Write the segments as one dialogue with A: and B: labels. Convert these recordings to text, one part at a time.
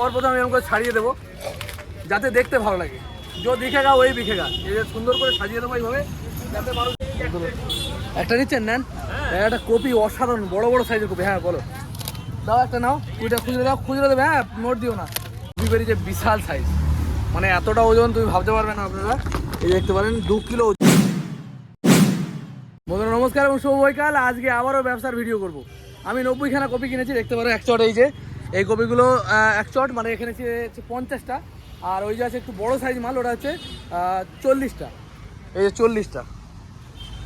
A: और प्रथम एरকম করে ছাড়িয়ে দেবো যাতে দেখতে ভালো লাগে। जो दिखेगा वही बिकेगा। এই যে সুন্দর করে সাজিয়ে দেবো এইভাবে যাতে মানুষ একটা নিচ্ছেন নেন। একটা কপি অসাধারণ বড় বড় সাইজের কপি। হ্যাঁ বলো, দাও একটা নাও, কুড়িটা খুচরো দাও, খুচরো দেবে। হ্যাঁ নোট দিও না। কপি বেরিয়েছে বিশাল সাইজ, মানে এতটা ওজন তুমি ভাবতে পারবে না আপনারা। এই দেখতে পারেন 2 কিলো। বন্ধুরা নমস্কার এবং শুভ বৈকাল। আজকে আবারও ব্যবসার ভিডিও করব। আমি 90খানা কপি কিনেছি, দেখতে পারো এক চট। এই যে এই কপিগুলো এক চট, মানে এখানে হচ্ছে 50টা। আর ওই যে আছে একটু বড় সাইজ মাল, ওটা হচ্ছে 40টা। এই যে 40টা,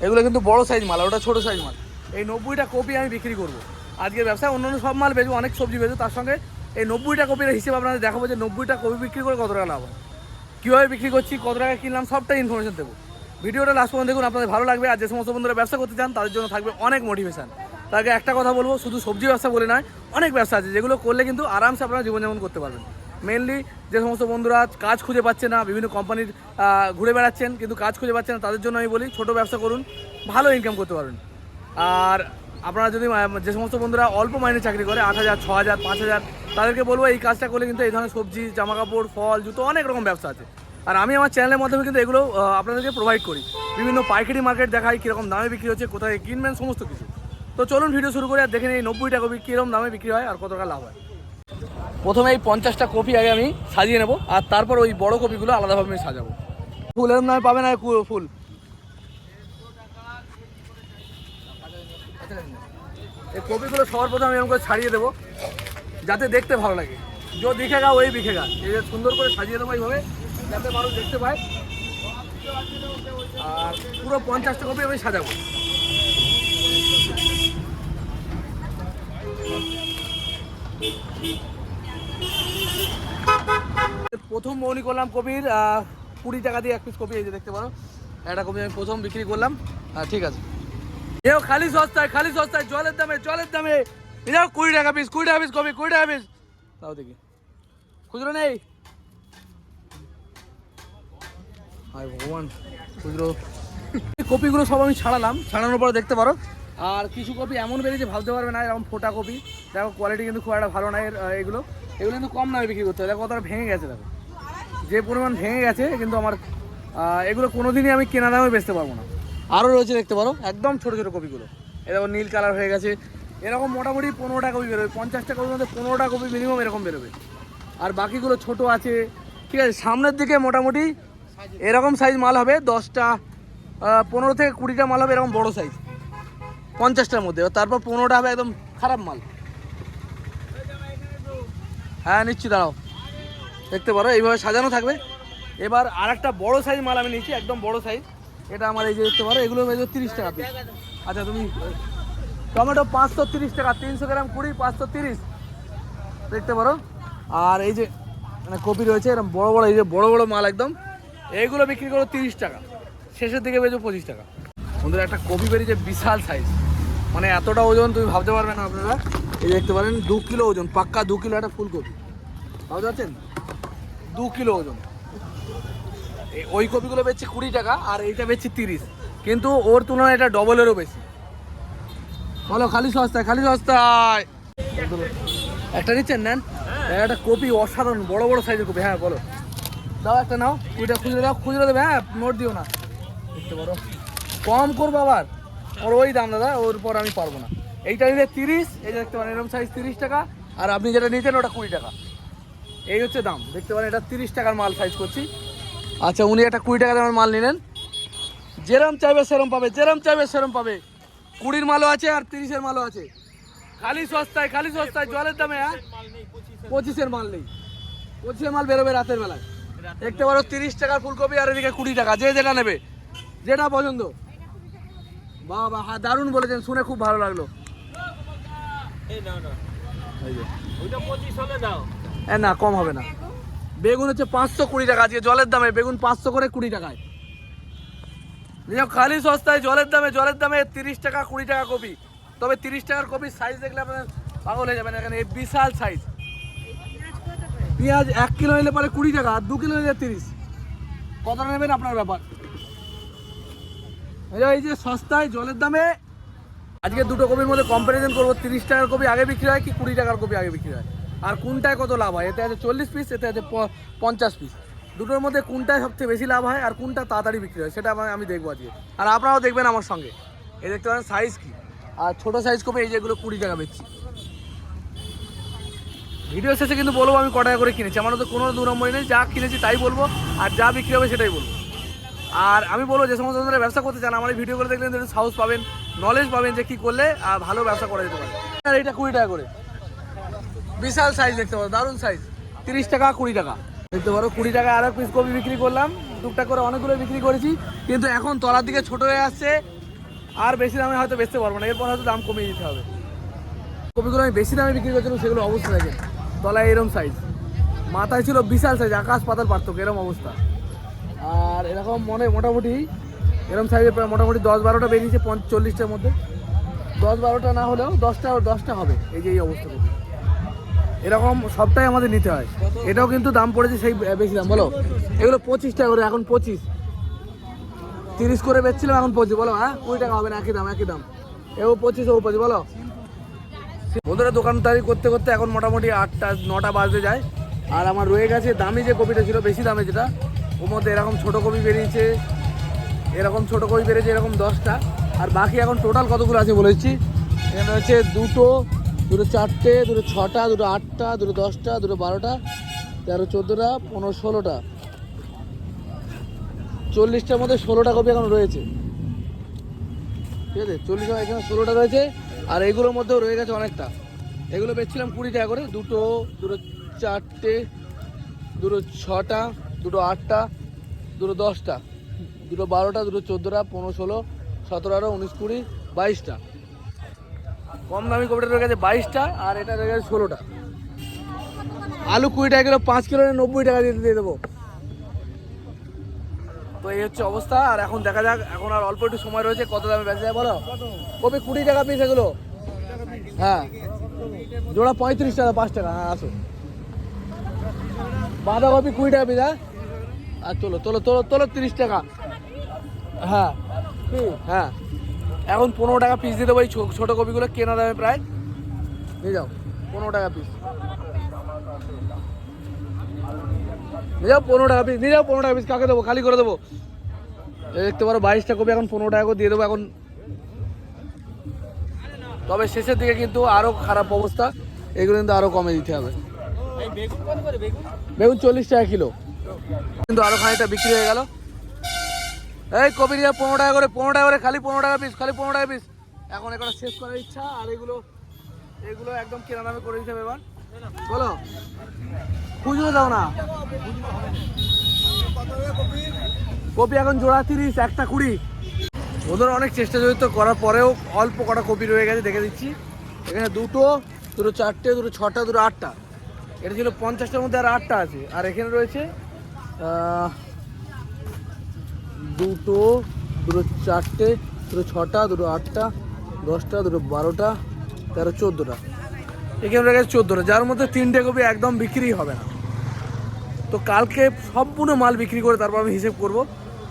A: এগুলো কিন্তু বড় সাইজ মাল, ওটা ছোটো সাইজ মাল। এই 90টা কপি আমি বিক্রি করব আজকে ব্যবসায়। অন্যান্য সব মাল বেচবো, অনেক সবজি বেচবো, তার সঙ্গে এই 90টা কপির হিসেব আপনাদের দেখাবো যে 90টা কপি বিক্রি করে কত টাকা লাভ হয়, কীভাবে বিক্রি করছি, কত টাকা কিনলাম, সবটাই ইনফরমেশন দেবো। ভিডিওটা লাস্ট পর্যন্ত দেখুন, আপনাদের ভালো লাগবে। আর যে সমস্ত বন্ধুরা ব্যবসা করতে চান তাদের জন্য থাকবে অনেক মোটিভেশন। তার আগে একটা কথা বলবো, শুধু সবজি ব্যবসা বলে নয়, অনেক ব্যবসা আছে যেগুলো করলে কিন্তু আরামসে আপনারা জীবনযাপন করতে পারবেন। মেনলি যে সমস্ত বন্ধুরা কাজ খুঁজে পাচ্ছে না, বিভিন্ন কোম্পানির ঘুরে বেড়াচ্ছেন কিন্তু কাজ খুঁজে পাচ্ছেন না, তাদের জন্য আমি বলি ছোটো ব্যবসা করুন, ভালো ইনকাম করতে পারবেন। আর আপনারা যদি যে সমস্ত বন্ধুরা অল্প মাইনে চাকরি করে 8,000, 6,000, 5,000, তাদেরকে বলবো এই কাজটা করলে কিন্তু এই ধরনের সবজি, জামাকাপড়, ফল, জুতো, অনেক রকম ব্যবসা আছে। আর আমি আমার চ্যানেলের মাধ্যমে কিন্তু এগুলো আপনাদেরকে প্রোভাইড করি। বিভিন্ন পাইকারি মার্কেট দেখাই, কীরকম দামে বিক্রি হচ্ছে, কোথায় কিনবেন, সমস্ত কিছু। তো চলুন ভিডিও শুরু করে আর দেখে নিই 90টা কপি কীরকম দামে বিক্রি হয় আর কত টাকা লাভ হয়। প্রথমে এই 50টা কপি আগে আমি সাজিয়ে নেব, আর তারপর ওই বড় কপিগুলো আলাদাভাবে আমি সাজাবো। ফুল এরকম দামে পাবে না, ফুল এই কপিগুলো সবার প্রথমে আমি এরকম করে ছাড়িয়ে দেবো যাতে দেখতে ভালো লাগে। যে দিখেগা ওই বিকেগা। এই যে সুন্দর করে সাজিয়ে দেবো এইভাবে যাতে মানুষ দেখতে পায়। আর পুরো 50টা কপি আমি সাজাবো। প্রথম মৌনি করলাম কপির 20 টাকা দিয়ে 1 পিস কপি। এই যে দেখতে পারো একটা কপি আমি প্রথম বিক্রি করলাম। ঠিক আছে, এও খালি সস্তায়, খালি সস্তায়, জলের দামে, জলের দামে। এটাও 20 টাকা পিস, 20 টাকা পিস কপি, 20 টাকা পিস। তাও দেখি খুচরো নেই। হায় ভগবান, খুচরো। কপিগুলো সব আমি ছাড়ালাম, ছাড়ানোর পরে দেখতে পারো আর কিছু কপি এমন বেরিয়েছে ভাবতে পারবে না, এরকম ফোটা কপি। দেখো কোয়ালিটি কিন্তু খুব একটা ভালো নয়। এগুলো কিন্তু কম দামে বিক্রি করতে হবে। দেখো কতটা ভেঙে গেছে, দেখো যে পরিমাণ ভেঙে গেছে। কিন্তু আমার এগুলো কোনোদিনই আমি কেনা দামে বেচতে পারবো না। আরও রয়েছে দেখতে পারো একদম ছোটো ছোটো কপিগুলো। এরকম নীল কালার হয়ে গেছে। এরকম মোটামুটি 15টা কপি বেরোবে। 50টা কপির মধ্যে 15টা কপি মিনিমাম এরকম বেরোবে। আর বাকিগুলো ছোট আছে, ঠিক আছে। সামনের দিকে মোটামুটি এরকম সাইজ মাল হবে 10টা, 15 থেকে 20টা মাল হবে এরকম বড় সাইজ 50টার মধ্যে। তারপর 15টা হবে একদম খারাপ মাল। হ্যাঁ নিচ্ছি, দাঁড়াও, দেখতে পারো এইভাবে সাজানো থাকবে। এবার আর একটা বড়ো সাইজ মাল আমি নিচ্ছি, একদম বড়ো সাইজ। এটা আমার এই যে দেখতে পারো, এগুলো 30 টাকা পিস। আচ্ছা তুমি টমেটো 530 টাকা, 300 গ্রাম 20, 530 দেখতে পারো। আর এই যে মানে কপি রয়েছে এরকম বড় বড়, এই যে বড় বড় মাল একদম, এইগুলো বিক্রি করো 30 টাকা, শেষের দিকে বেচো 25 টাকা। বন্ধুরা একটা কপি বেরিয়েছে বিশাল সাইজ, মানে এতটা ওজন তুমি ভাবতে পারবে না আপনারা। এই দেখতে পারেন 2 কিলো ওজন, পাক্কা 2 কিলো একটা ফুলকপি, ভাবতে পারছেন 2 কিলো ওজন। ওই কপিগুলো বেচছে 20 টাকা আর এইটা বেচছে 30, কিন্তু ওর তুলনায় এটা ডবলেরও বেশি। বলো খালি সস্তায়, খালি সস্তায়। একটা নিচ্ছেন নেন। একটা কপি অসাধারণ বড় বড় সাইজের কপি। হ্যাঁ বলো, দাও একটা নাও, কুড়িটা খুচরো দাও, খুচরো দেবে। হ্যাঁ নোট দিও না, দেখতে পারো কম করবো আবার। ওর ওই দাম দাদা, ওর পর আমি পারবো না। এইটা নিলে 30, এই যে দেখতে পারেন এরকম সাইজ 30 টাকা। আর আপনি যেটা নিতেন ওটা 20 টাকা। এই হচ্ছে দাম, দেখতে পারেন এটা 30 টাকার মাল সাইজ করছি। আচ্ছা উনি একটা 20 টাকা দামের মাল নিলেন। যেরম চাইবে সেরম পাবে, যেরম চাইবে সেরম পাবে। 20-র মালও আছে আর 30-এর মালও আছে। খালি সস্তায়, খালি সস্তায়, জলের দামে। হ্যাঁ 25-এর মাল নেই, 25-এর মাল বেরোবে রাতের বেলায়। দেখতে পারো 30 টাকার ফুলকপি আর এদিকে 20 টাকা, যে যেটা নেবে, যেটা পছন্দ। বাহ বাহ, হ্যাঁ দারুণ বলেছেন, শুনে খুব ভালো লাগলো। না কম হবে না। বেগুন হচ্ছে 520 টাকা, আজকে জলের দামে বেগুন 500 করে 20 টাকায়। খালি সস্তায় জলের দামে, জলের দামে 30 টাকা 20 টাকা কপি। তবে 30 টাকার কপির সাইজ দেখলে আপনার পাগল হয়ে যাবেন। এখানে বিশাল সাইজ। পেঁয়াজ 1 কিলো নিলে পরে 20 টাকা, আর 2 কিলো নিলে 30। কতটা নেবেন আপনার ব্যাপার। এই যে সস্তায় জলের দামে আজকে দুটো কপির মধ্যে কম্পারিজন করবো। 30 টাকার কপি আগে বিক্রি হয় কি 20 টাকার কপি আগে বিক্রি হয়। আর কোনটায় কত লাভ হয়, এতে আছে 40 পিস, এতে আছে 50 পিস। দুটোর মধ্যে কোনটায় সবচেয়ে বেশি লাভ হয় আর কোনটা তাড়াতাড়ি বিক্রি হয় সেটা আমি দেখবো আজকে। আর আপনারাও দেখবেন আমার সঙ্গে। এই দেখতে পারেন সাইজ কি, আর ছোটো সাইজ কপি এই যেগুলো 20 টাকা বেচছি। ভিডিও শেষে কিন্তু বলবো আমি কত টাকা করে কিনেছি, আমার তো কোনো দু নম্বরই নেই, যা কিনেছি তাই বলবো আর যা বিক্রি হবে সেটাই বলবো। আর আমি বলবো যে সমস্ত ধরনের ব্যবসা করতে চান আমার এই ভিডিওগুলো দেখলেন একটু সাহস পাবেন, নলেজ পাবেন যে কী করলে ভালো ব্যবসা করা যেতে পারে। আর এটা 20 টাকা করে, বিশাল সাইজ দেখতে পারো, দারুণ সাইজ। 30 টাকা 20 টাকা দেখতে পারো। 20 টাকায় আর এক পিস কপি বিক্রি করলাম, টুকটাক করে অনেকগুলো বিক্রি করেছি, কিন্তু এখন তলার দিকে ছোট হয়ে আসছে, আর বেশি দামে হয়তো বেচতে পারবো না, এরপর হয়তো দাম কমিয়ে দিতে হবে। কপিগুলো আমি বেশি দামে বিক্রি করছিলাম সেগুলো অবস্থা দেখে, তলায় এরকম সাইজ, মাথায় ছিল বিশাল সাইজ, আকাশ পাতাল পার্থক্য এরকম অবস্থা। আর এরকম মোটামুটি এরকম সাইজের প্রায় মোটামুটি 10-12টা বেরিয়েছে 40টার মধ্যে, 10-12টা না হলেও 10টা হবে। এই যে এই অবস্থা কপি এরকম সবটাই আমাদের নিতে হয়। এটাও কিন্তু দাম পড়েছে সেই বেশি দাম, বলো এগুলো 25 টাকা করে, এখন 25, 30 করে বেচছিলাম এখন 25, বলো হ্যাঁ 20 টাকা হবে না, একই দাম একই দাম। এও 25 ও 25, বলো। বন্ধুরা দোকানদারি করতে করতে এখন মোটামুটি 8টা-9টা বাজতে যায়, আর আমার রয়ে গেছে দামি যে কপিটা ছিল, বেশি দামে যেটা, ওর মধ্যে এরকম ছোটো কপি বেরিয়েছে, এরকম ছোটো কপি বেরিয়েছে এরকম 10টা। আর বাকি এখন টোটাল কতগুলো আছে বলেছি, এখানে হচ্ছে 2, 4টে, 6টা, 8টা, 10টা, 12টা, 13, 14টা, 15, 16টা, 40টার মধ্যে 16টা কপি এখন রয়েছে, ঠিক আছে। 40 টাকা এখানে 16টা রয়েছে, আর এইগুলোর মধ্যেও রয়ে গেছে অনেকটা। এগুলো বেচছিলাম 20 টাকা করে, 2, 4টে, 6টা, 8টা, 10টা, 12টা, 14টা, 15, 16, 17, 18, 19, 20, 22টা। কম দামি কপিটা রয়ে গেছে 22টা, আর এটা রয়ে গেছে 16টা। আলু 20 টাকা কিলো, 5 কিলো 90 টাকা দিয়ে দেবো। তো এই হচ্ছে অবস্থা। আর এখন দেখা যাক, এখন আর অল্প একটু সময় রয়েছে, কত দামে বেচা যায় বলো। কপি 20 টাকা পিস এগুলো, হ্যাঁ জোড়া 35 টাকা, 5 টাকা, হ্যাঁ আসো। বাঁধাকপি 20 টাকা পিস, হ্যাঁ আর তোলো তোলো তোলো তোলো 30 টাকা, হ্যাঁ হ্যাঁ এখন 15 টাকা পিস দিয়ে দেবো। এই ছোটো কপিগুলো কেনা দামে প্রায়, নিয়ে যাও 15 টাকা পিস, নিয়ে যাও 15 টাকা পিস, নিয়ে যাও 15 টাকা পিস। কাকে দেবো, খালি করে দেবো। দেখতে পারো 22টা কপি এখন 15 টাকা করে দিয়ে দেবো এখন। তবে শেষের দিকে কিন্তু আরও খারাপ অবস্থা, এগুলো কিন্তু আরও কমে দিতে হবে। বেগুন 40 টাকা কিলো, কিন্তু আরও খানিকটা বিক্রি হয়ে গেল। এই কপি নিয়ে 15 টাকা করে, 15 টাকা করে, খালি 15 টাকা পিস, খালি 15 টাকা পিস। এখন একটা শেষ করার ইচ্ছা, আর এগুলো একদম কেনা দামে করে দিতে হবে এবার, বলো খুঁজে দাও না। কপি এখন জোড়া 30, একটা 20। ওদের অনেক চেষ্টা জড়িত করার পরেও অল্প কটা কপি রয়ে গেছে, দেখে দিচ্ছি। এখানে 2, 4টে, 6টা, 8টা, এটা ছিল 50টার মধ্যে, আর 8টা আছে। আর এখানে রয়েছে 2, 4টে, 6টা, 8টা, 10টা, 12টা, 13, 14টা, এখানে রয়ে গেছে 14টা, যার মধ্যে 3টে কপি একদম বিক্রি হবে না। তো কালকে সম্পূর্ণ মাল বিক্রি করে তারপর আমি হিসেব করব,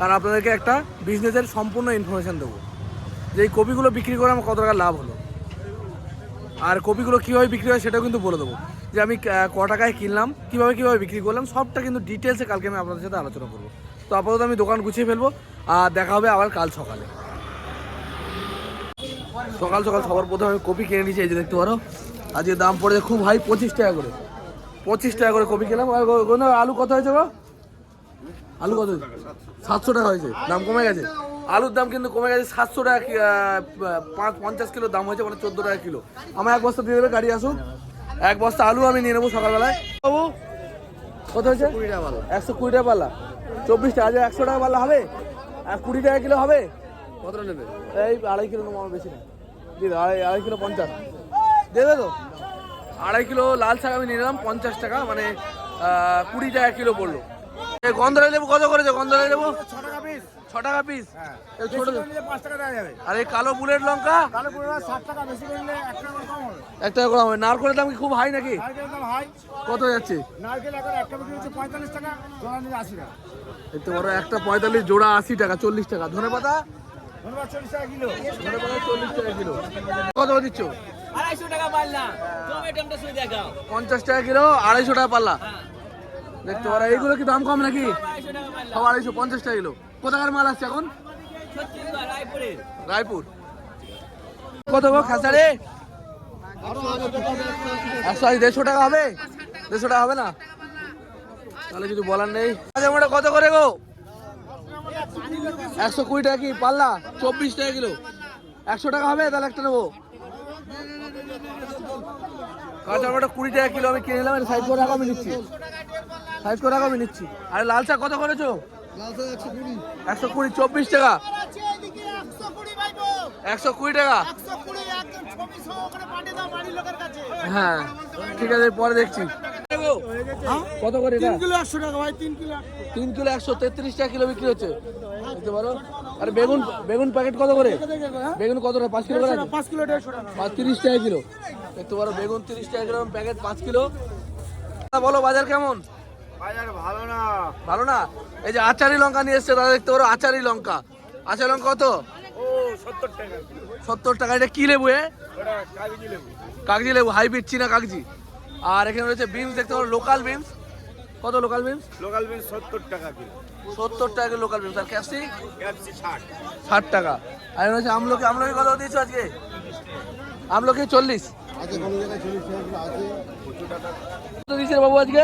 A: আর আপনাদেরকে একটা বিজনেসের সম্পূর্ণ ইনফরমেশান দেবো, যে এই কপিগুলো বিক্রি করে আমার কত টাকা লাভ হলো, আর কপিগুলো কীভাবে বিক্রি হয় সেটাও কিন্তু বলে দেবো, যে আমি ক টাকায় কিনলাম, কীভাবে বিক্রি করলাম, সবটা কিন্তু ডিটেলসে কালকে আমি আপনাদের সাথে আলোচনা করবো। তো আপাতত আমি দোকান গুছিয়ে ফেলবো, আর দেখা হবে আবার কাল সকালে। সকাল সবার প্রথমে আমি কপি কিনে নিয়েছি, এই যে দেখতে পারো। আজকে দাম পড়েছে খুব হাই, 25 টাকা করে, 25 টাকা করে কপি খেলাম। আর আলু কত হয়েছে গো, আলু কত হয়েছে? 700 টাকা হয়েছে, দাম কমে গেছে। আলুর দাম কিন্তু কমে গেছে, 700 টাকা, 50 কিলো দাম হয়েছে, মানে 14 টাকা কিলো। আমার 1 বস্তা দিয়ে দেবে, গাড়ি আসুক। 1 বস্তা আলু আমি নিয়ে নেবো সকালবেলায়। বাবু কত হয়েছে? 120 টাকা পাল্লা, 24 টাকা। আজ 100 টাকা পাল্লা হবে, আর 20 টাকা কিলো হবে। কতটা নেবে? এই 2.5 কিলো নেবো, আমার বেশি না, দিয়ে দাও। 2.5 কিলো 50 দেবে তো। 2.5 কিলো লাল শাক আমি নিয়ে নিলাম 50 টাকা, মানে 20 টাকা কিলো পড়লো। এই গন্ধরাই লেবু কত করেছে? গন্ধরাই লেবু 6 টাকা পিস, ছোট 5 টাকা দেওয়া যাবে। আর এই কালো বুলেট লঙ্কা 60 টাকা, বেশি করলে 1 টাকা কম হবে। 1 টাকা কম হবে। নারকেলের দাম কি খুব হাই নাকি? কত যাচ্ছে? নারকেল এখন একটা বিক্রি হচ্ছে 45 টাকা, জোড়া নিলে 80 টাকা। একটু বড় একটা 45, জোড়া 80 টাকা, 40 টাকা। ধনেপাতা 40 টাকা কিলো, ধনেপাতা 40 টাকা কিলো। কত দিচ্ছ? 50 টাকা কিলো, 250 টাকা পাল্লা। দেখতে পারো এইগুলো কি দাম কম নাকি? সব 250 টাকা কিলো। কোথাকার মাল আসছে এখন? রায়পুর। কত গো খাসারে? 180, 150 টাকা হবে? 150 টাকা হবে না? তাহলে কিছু বলার নেই। আচ্ছা মোটা কত করে গো? 120 টাকা কি পাল্লা? 24 টাকা কিলো। 100 টাকা হবে? তাহলে একটা নেবো। কাঁচা টমেটো 20 টাকা কিলো আমি কিনে নিলাম। সাইড করে রাখো, আমি নিচ্ছি। সাইড করে রাখো, আমি নিচ্ছি। আরে লাল শাক কত করেছো? 120, 24 টাকা। 120 টাকা। হ্যাঁ ঠিক আছে, পরে দেখছি। কত করে?
B: 3 কিলো 100 টাকা ভাই। 3 কিলো
A: 133 টাকা কিলো বিক্রি হচ্ছে, দেখতে পারো। আর বেগুন, বেগুন প্যাকেট কত করে? বেগুন কত টাকা? 5 কিলো করে?
B: 5 কিলো 150 টাকা।
A: 30 টাকা কিলো, দেখতে পারো। বেগুন 30 টাকা কিলো প্যাকেট, 5 কিলো। বলো বাজার কেমন?
B: বাজার ভালো না।
A: ভালো না? এই যে আচারি লঙ্কা নিয়ে এসছে দাদা, দেখতে পারো। আচারি লঙ্কা, আচারি লঙ্কা কত?
B: ও 70 টাকা।
A: 70 টাকা। এটা কি লেবু?
B: ওটা কাগজি লেবু।
A: কাগজি লেবু, হাইব্রিড চীনা কাগজি। আর এখানে রয়েছে বিনস, দেখতে পারো। লোকাল বিনস কত? লোকাল বিনস
B: লোকাল বিন 70 টাকা কিলো।
A: 70 টাকা কিলো লোকাল বিনস। আর ক্যাপসি?
B: ক্যাপসি 60।
A: 60 টাকা। আর এখানে রয়েছে আমলকি। আমলকি কত দিয়েছো আজকে? আমলকি 40।
B: আছে কোন জায়গায় 40 টাকা আছে। 50 টাকা।
A: কত দিয়েছে বাবু আজকে?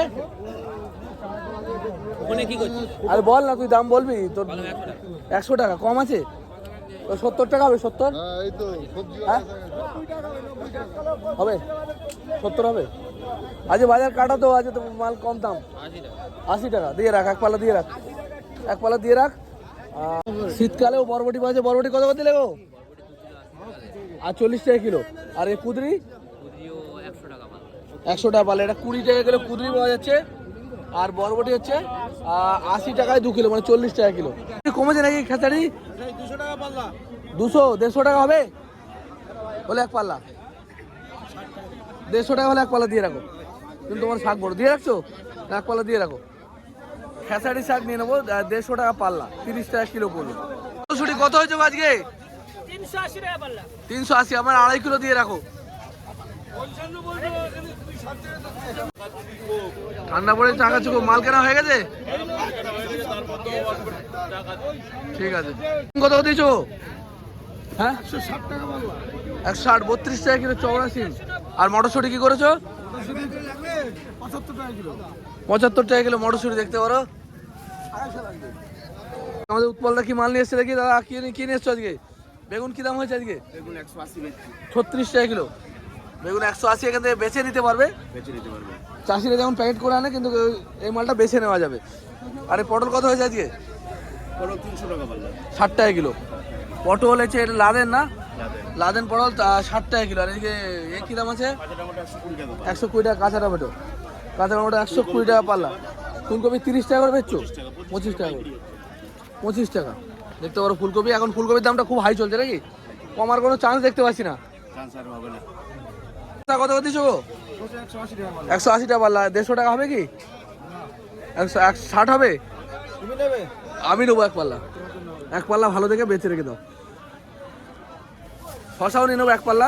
C: ওখানে কি করছিস?
A: আরে বল না, তুই দাম বলবি। তোর 100 টাকা কম আছে। 70 টাকা হবে? 70?
B: হ্যাঁ এই তো সবজি
A: হ্যাঁ হবে, 70 হবে। আজ বাজার কাটা তো, আজ তো মাল কম দাম। 80 টাকা দিয়ে রাখ, এক পাল্লা দিয়ে রাখ, এক পাল্লা দিয়ে রাখ। শীতকালেও বরবটি পাচ্ছে। বরবটি কত করে দিলে গো? আর 40 টাকা কিলো। আর এই কুদরি? 100 টাকা পাল্লা। এটা 20 টাকা কিলো কুদরি পাওয়া যাচ্ছে। আর বরবটি হচ্ছে 80 টাকায় 2 কিলো, মানে 40 টাকা কিলো। কমেছে নাকি খেসারি?
B: 200 টাকা পাল্লা।
A: 200, 150 টাকা হবে হলে এক পাল্লা। 150 টাকা হলে এক পাল্লা দিয়ে রাখো। কিন্তু তোমার শাক বড় দিয়ে রাখছো, এক পাল্লা দিয়ে রাখো। খেসারি শাক নিয়ে নেবো, 150 টাকা পাল্লা, 30 টাকা কিলো পড়লো। ছুটি কত হয়েছে আজকে?
C: 380 টাকা পাল্লা।
A: 380। আমার 2.5 কিলো দিয়ে রাখো। ঠান্ডা পড়ে টাকা চুকো, মাল কেনা হয়ে গেছে? ঠিক আছে। কত দিয়েছো? হ্যাঁ
B: 160 টাকা পাল্লা।
A: 160, 32 টাকা কিলো চওড়া সিম। আর মটরশুঁটি কি করেছো?
B: 75 টাকা কিলো।
A: 75 টাকা কিলো মটরশুঁটি, দেখতে পারো। আমাদের উৎপলদা কি মাল নিয়ে এসছে দেখি দাদা, কি নিয়ে এসছো আজকে? বেগুন কি দাম হয়েছে আজকে?
B: বেগুন 180 বেচছি।
A: 36 টাকা কিলো বেগুন। 180 এখান থেকে বেছে নিতে পারবে।
B: বেচে নিতে পারবে।
A: চাষিরা যেমন প্যাকেট করে আনে, কিন্তু এই মালটা বেছে নেওয়া যাবে। আরে পটল কত হয়েছে আজকে?
B: পটল 300 টাকা পাল্লা।
A: 60 টাকা কিলো। পটল হচ্ছে এটা লাদেন না? লাদেন পটল 60 টাকা কিলো। আর এদিকে এ কি দাম আছে?
B: কাঁচা টমেটো 120 টাকা পাল্লা।
A: 120 টাকা কাঁচা টমেটো। কাঁচা টমেটো 120 টাকা পাল্লা। ফুলকপি 30 টাকা করে বেচছো? 25 টাকা করে। 25 টাকা, দেখতে পারো। ফুলকপি, এখন ফুলকপির দামটা খুব হাই চলছে নাকি? কমার কোনো চান্স দেখতে পাচ্ছি না।
B: চান্স আর হবে না।
A: কত করে দিচ্ছ গো?
B: 180 টাকা পাল্লা।
A: 180 টাকা পাল্লা। 150 টাকা হবে কি? 160 হবে?
B: তুমি নেবে?
A: আমি নেবো এক পাল্লা। এক পাল্লা ভালো দেখে বেঁচে রেখে দাও। শশাও নিয়ে নেবো এক পাল্লা।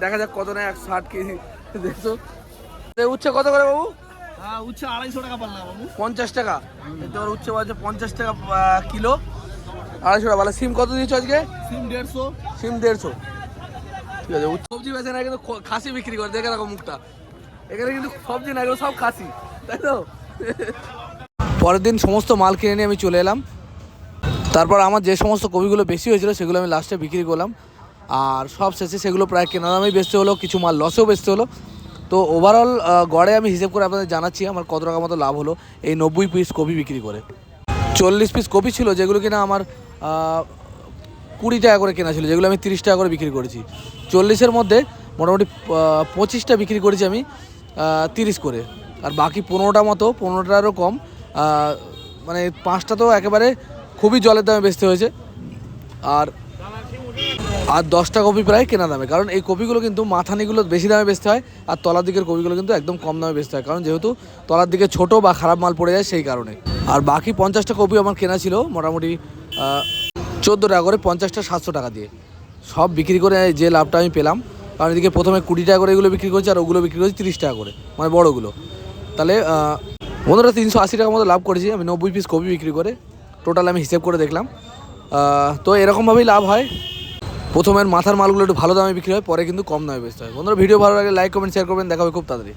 A: দেখা যাক কত নেয়। 160 কেজি দেখছো। উচ্ছে কত করে বাবু?
B: হ্যাঁ উচ্ছে 250 টাকা পাল্লা বাবু।
A: 50 টাকা। দেখতে পারো উচ্ছে বাজছে 50 টাকা কিলো। 250 টাকা পাল্লা। সিম কত দিয়েছো আজকে?
B: সিম 150।
A: সিম 150। ঠিক আছে। সবজি বেচে না, কিন্তু খাসি বিক্রি করে। দেখে রাখো মুখটা। এখানে কিন্তু সবজি না, এগুলো সব খাসি, তাই তো? পরের দিন সমস্ত মাল কিনে নিয়ে আমি চলে এলাম। তারপর আমার যে সমস্ত কপিগুলো বেশি হয়েছিল সেগুলো আমি লাস্টে বিক্রি করলাম। আর সব শেষে সেগুলো প্রায় কেনা দামেই বেচতে হলো, কিছু মাল লসেও বেচতে হলো। তো ওভারঅল গড়ে আমি হিসেব করে আপনাদের জানাচ্ছি আমার কত টাকা মতো লাভ হলো এই 90 পিস কপি বিক্রি করে। 40 পিস কপি ছিল যেগুলো কিনা আমার 20 টাকা করে কেনা ছিল, যেগুলো আমি 30 টাকা করে বিক্রি করেছি। 40-এর মধ্যে মোটামুটি 25টা বিক্রি করেছি আমি 30 করে। আর বাকি 15টা মতো, 15টারও কম, মানে 5টা তো একেবারে খুবই জলের দামে বেচতে হয়েছে। আর 10টা কপি প্রায় কেনা দামে, কারণ এই কপিগুলো কিন্তু মাথানিগুলো বেশি দামে বেচতে হয়, আর তলার দিকের কপিগুলো কিন্তু একদম কম দামে বেচতে হয়, কারণ যেহেতু তলার দিকে ছোট বা খারাপ মাল পড়ে যায় সেই কারণে। আর বাকি 50টা কপি আমার কেনা ছিল মোটামুটি 14 টাকা করে, 50টা 700 টাকা দিয়ে। সব বিক্রি করে যে লাভটা আমি পেলাম কারণ এদিকে প্রথমে 20 টাকা করে এগুলো বিক্রি করছে আর ওগুলো বিক্রি করছে 30 টাকা করে, মানে বড়োগুলো। তাহলে বন্ধুরা 380 টাকার মতো লাভ করেছি আমি 90 পিস কপি বিক্রি করে। টোটাল আমি হিসেব করে দেখলাম। তো এরকমভাবেই লাভ হয়। প্রথমের মাথার মালগুলো একটু ভালো দামে বিক্রি হয়, পরে কিন্তু কম দামে বেচতে হয়। বন্ধুরা ভিডিও ভালো লাগে লাইক কমেন্ট শেয়ার করবেন, দেখা হবে খুব তাড়াতাড়ি।